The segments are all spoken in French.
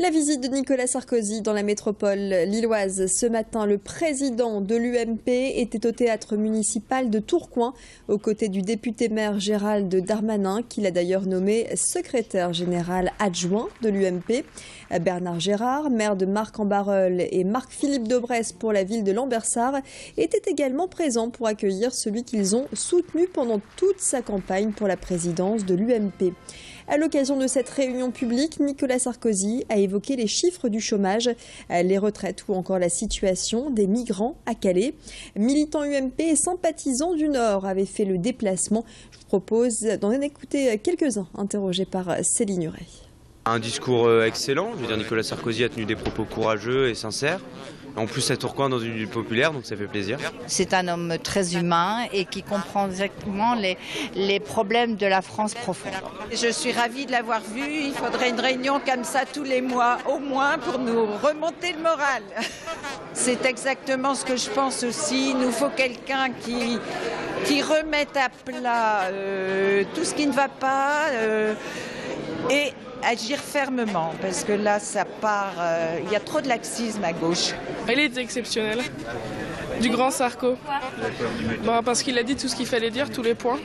La visite de Nicolas Sarkozy dans la métropole lilloise. Ce matin, le président de l'UMP était au théâtre municipal de Tourcoing, aux côtés du député-maire Gérald Darmanin, qu'il a d'ailleurs nommé secrétaire général adjoint de l'UMP. Bernard Gérard, maire de Marcq-en-Barœul, et Marc-Philippe Daubresse pour la ville de Lambersart étaient également présents pour accueillir celui qu'ils ont soutenu pendant toute sa campagne pour la présidence de l'UMP. À l'occasion de cette réunion publique, Nicolas Sarkozy a évoqué les chiffres du chômage, les retraites ou encore la situation des migrants à Calais. Militants UMP et sympathisants du Nord avaient fait le déplacement. Je vous propose d'en écouter quelques-uns, interrogés par Céline Huret. Un discours excellent, je veux dire Nicolas Sarkozy a tenu des propos courageux et sincères. En plus à Tourcoing dans une ville populaire, donc ça fait plaisir. C'est un homme très humain et qui comprend exactement les problèmes de la France profonde. Je suis ravie de l'avoir vu, il faudrait une réunion comme ça tous les mois au moins pour nous remonter le moral. C'est exactement ce que je pense aussi, il nous faut quelqu'un qui remette à plat tout ce qui ne va pas et agir fermement, parce que là, ça part, il y a trop de laxisme à gauche. Il était exceptionnel, du grand Sarko, parce qu'il a dit tout ce qu'il fallait dire, tous les points.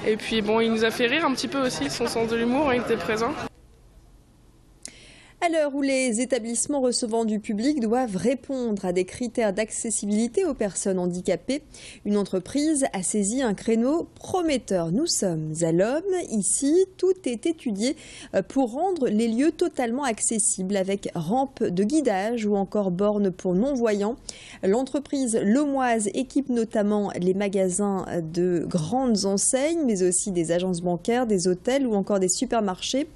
Et puis bon, il nous a fait rire un petit peu aussi, son sens de l'humour, il était présent. À l'heure où les établissements recevant du public doivent répondre à des critères d'accessibilité aux personnes handicapées, une entreprise a saisi un créneau prometteur. Nous sommes à l'Homme. Ici, tout est étudié pour rendre les lieux totalement accessibles avec rampe de guidage ou encore bornes pour non-voyants. L'entreprise laumoise équipe notamment les magasins de grandes enseignes, mais aussi des agences bancaires, des hôtels ou encore des supermarchés.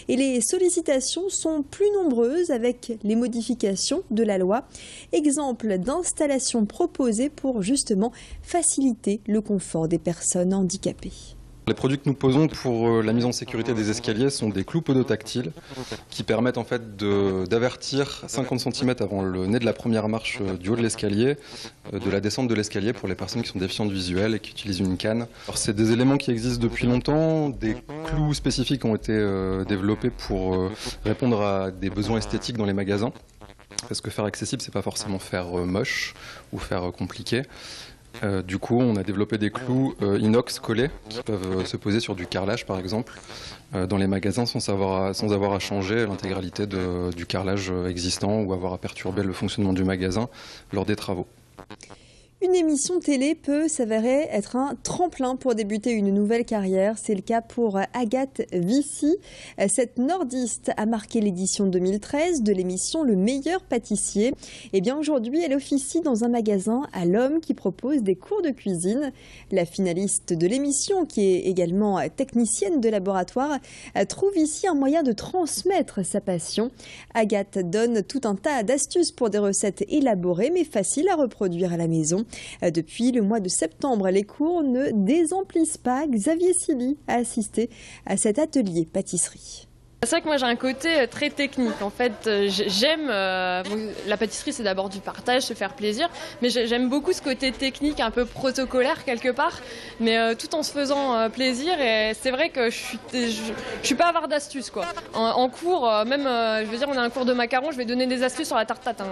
Et les sollicitations sont plus nombreuses avec les modifications de la loi. Exemple d'installation proposée pour justement faciliter le confort des personnes handicapées. Les produits que nous posons pour la mise en sécurité des escaliers sont des clous podotactiles qui permettent en fait d'avertir 50 cm avant le nez de la première marche du haut de l'escalier, de la descente de l'escalier pour les personnes qui sont déficientes visuelles et qui utilisent une canne. C'est des éléments qui existent depuis longtemps, des clous spécifiques ont été développés pour répondre à des besoins esthétiques dans les magasins. Parce que faire accessible, c'est pas forcément faire moche ou faire compliqué. Du coup, on a développé des clous inox collés qui peuvent se poser sur du carrelage, par exemple, dans les magasins sans avoir à changer l'intégralité du carrelage existant ou avoir à perturber le fonctionnement du magasin lors des travaux. Une émission télé peut s'avérer être un tremplin pour débuter une nouvelle carrière. C'est le cas pour Agathe Vici. Cette nordiste a marqué l'édition 2013 de l'émission Le meilleur pâtissier. Et bien aujourd'hui, elle officie dans un magasin à l'Homme qui propose des cours de cuisine. La finaliste de l'émission, qui est également technicienne de laboratoire, trouve ici un moyen de transmettre sa passion. Agathe donne tout un tas d'astuces pour des recettes élaborées mais faciles à reproduire à la maison. Depuis le mois de septembre, les cours ne désemplissent pas. Xavier Silly a assisté à cet atelier pâtisserie. C'est vrai que moi j'ai un côté très technique. En fait, j'aime la pâtisserie, c'est d'abord du partage, se faire plaisir, mais j'aime beaucoup ce côté technique, un peu protocolaire quelque part, mais tout en se faisant plaisir. Et c'est vrai que je suis pas avare d'astuces quoi. En cours, même je veux dire, on a un cours de macarons, je vais donner des astuces sur la tarte tatin.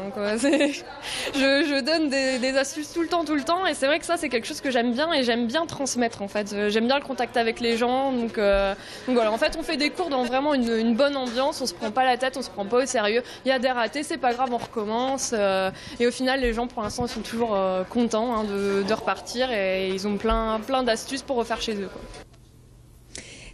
Je donne des astuces tout le temps, et c'est vrai que ça c'est quelque chose que j'aime bien et j'aime bien transmettre en fait. J'aime bien le contact avec les gens, donc voilà. En fait, on fait des cours dans vraiment une bonne ambiance, on se prend pas la tête, on se prend pas au sérieux. Il y a des ratés, c'est pas grave, on recommence. Et au final, les gens pour l'instant ils sont toujours contents de repartir et ils ont plein d'astuces pour refaire chez eux, quoi.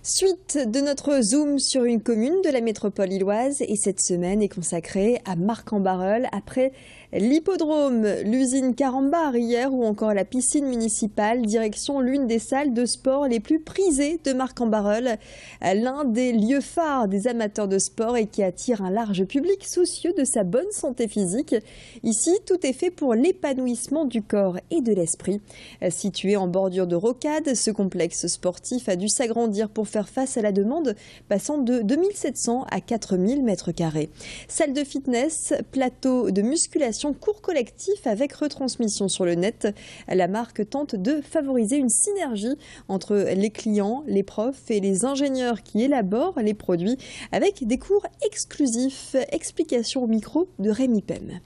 Suite de notre zoom sur une commune de la métropole lilloise et cette semaine est consacrée à Marcq-en-Barœul après l'hippodrome, l'usine Carambar hier ou encore la piscine municipale, direction l'une des salles de sport les plus prisées de Marcq-en-Barœul, l'un des lieux phares des amateurs de sport et qui attire un large public soucieux de sa bonne santé physique. Ici, tout est fait pour l'épanouissement du corps et de l'esprit. Situé en bordure de rocade, ce complexe sportif a dû s'agrandir pour faire face à la demande, passant de 2700 à 4000 mètres carrés. Salle de fitness, plateau de musculation version cours collectif avec retransmission sur le net. La marque tente de favoriser une synergie entre les clients, les profs et les ingénieurs qui élaborent les produits avec des cours exclusifs. Explication au micro de Rémi Pem.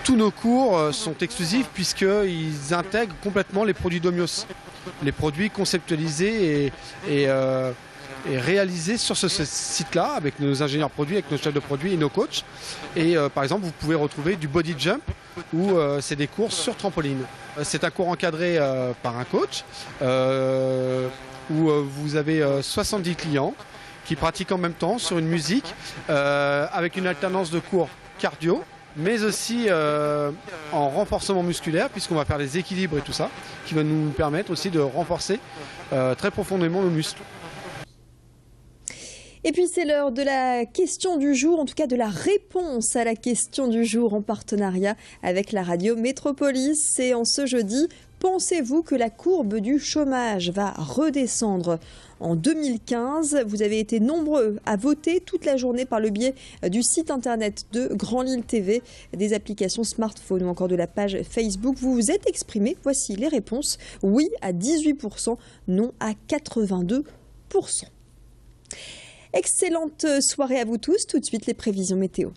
Tous nos cours sont exclusifs puisqu'ils intègrent complètement les produits d'Homios. Les produits conceptualisés et réalisés sur ce site-là avec nos ingénieurs produits, avec nos chefs de produits et nos coachs. Et par exemple, vous pouvez retrouver du body jump où c'est des cours sur trampoline. C'est un cours encadré par un coach où vous avez 70 clients qui pratiquent en même temps sur une musique avec une alternance de cours cardio, mais aussi en renforcement musculaire, puisqu'on va faire des équilibres et tout ça, qui va nous permettre aussi de renforcer très profondément nos muscles. Et puis c'est l'heure de la question du jour, en tout cas de la réponse à la question du jour en partenariat avec la radio Métropolis. Et en ce jeudi, pensez-vous que la courbe du chômage va redescendre en 2015? Vous avez été nombreux à voter toute la journée par le biais du site internet de Grand Lille TV, des applications smartphone ou encore de la page Facebook. Vous vous êtes exprimé. Voici les réponses. Oui à 18%, non à 82%. Excellente soirée à vous tous. Tout de suite les prévisions météo.